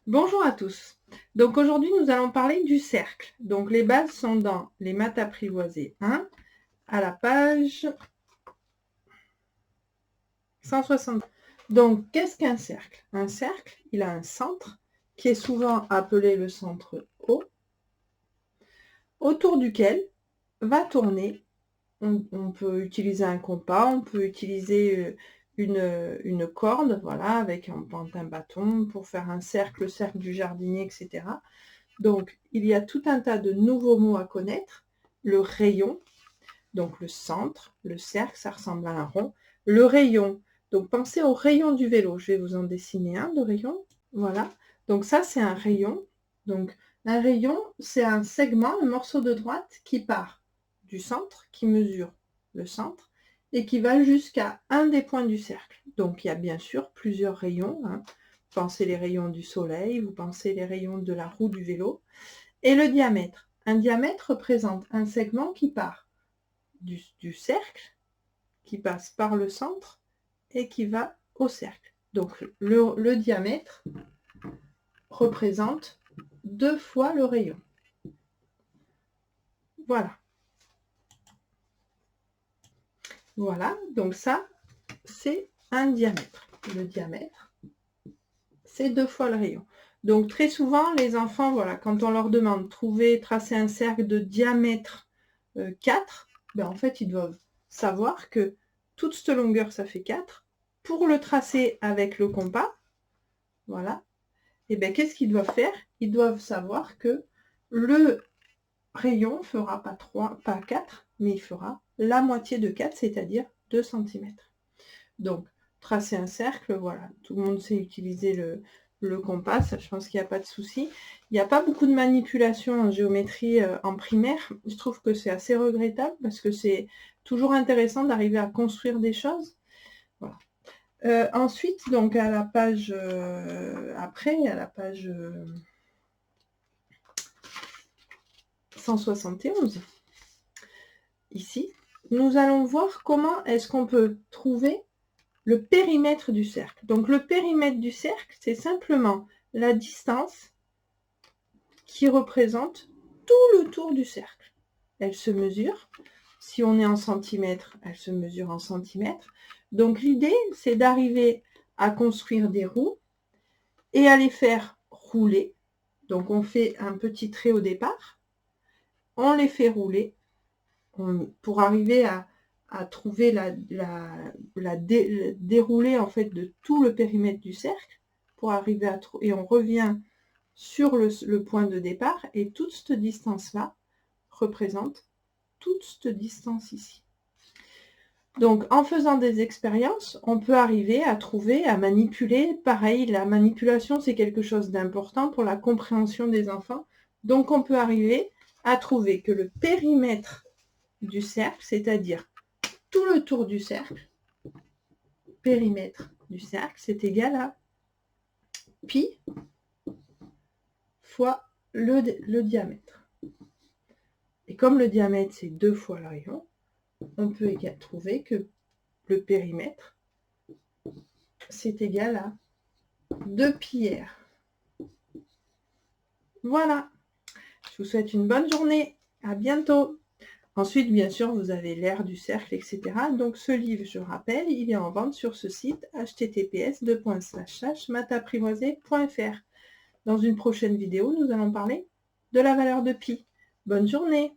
Bonjour à tous. Donc aujourd'hui, nous allons parler du cercle. Donc les bases sont dans les maths apprivoisées 1 à la page 160. Donc qu'est-ce qu'un cercle? Un cercle, il a un centre qui est souvent appelé le centre O, autour duquel va tourner, on peut utiliser un compas, on peut utiliser une corde, voilà, avec un bâton pour faire un cercle, le cercle du jardinier, etc. Donc, il y a tout un tas de nouveaux mots à connaître. Le rayon, donc le centre, le cercle, ça ressemble à un rond. Le rayon, donc pensez au rayon du vélo. Je vais vous en dessiner un de rayon. Voilà. Donc ça, c'est un rayon. Donc un rayon, c'est un segment, un morceau de droite qui part du centre, qui mesure le centre, et qui va jusqu'à un des points du cercle. Donc il y a bien sûr plusieurs rayons. Pensez les rayons du soleil, vous pensez les rayons de la roue du vélo. Et le diamètre. Un diamètre représente un segment qui part du cercle, qui passe par le centre et qui va au cercle. Donc le diamètre représente 2 fois le rayon. Voilà. Voilà, donc ça, c'est un diamètre. Le diamètre, c'est 2 fois le rayon. Donc très souvent, les enfants, voilà, quand on leur demande tracer un cercle de diamètre 4, ben en fait, ils doivent savoir que toute cette longueur, ça fait 4. Pour le tracer avec le compas, voilà, et bien qu'est-ce qu'ils doivent faire? Ils doivent savoir que le rayon fera pas 3, pas 4, mais il fera la moitié de 4, c'est-à-dire 2 cm. Donc, tracer un cercle, voilà, tout le monde sait utiliser le compas, je pense qu'il n'y a pas de souci. Il n'y a pas beaucoup de manipulation en géométrie en primaire. Je trouve que c'est assez regrettable parce que c'est toujours intéressant d'arriver à construire des choses. Voilà. Ensuite, donc à la page après, à la page 171, ici, nous allons voir comment est-ce qu'on peut trouver le périmètre du cercle. Donc le périmètre du cercle, c'est simplement la distance qui représente tout le tour du cercle. Elle se mesure. Si on est en centimètres, elle se mesure en centimètres. Donc l'idée, c'est d'arriver à construire des roues et à les faire rouler. Donc on fait un petit trait au départ, on les fait rouler pour arriver à trouver la déroulée en fait de tout le périmètre du cercle, pour arriver à et on revient sur le point de départ, et toute cette distance-là représente toute cette distance ici. Donc en faisant des expériences, on peut arriver à trouver, à manipuler. Pareil, la manipulation, c'est quelque chose d'important pour la compréhension des enfants. Donc on peut arriver à trouver que le périmètre du cercle, c'est-à-dire tout le tour du cercle, périmètre du cercle, c'est égal à pi fois le diamètre. Et comme le diamètre, c'est 2 fois le rayon, on peut trouver que le périmètre, c'est égal à 2 pi r. Voilà. Je vous souhaite une bonne journée. À bientôt. Ensuite, bien sûr, vous avez l'aire du cercle, etc. Donc, ce livre, je rappelle, il est en vente sur ce site https://mathapprivoisée.fr. Dans une prochaine vidéo, nous allons parler de la valeur de pi. Bonne journée!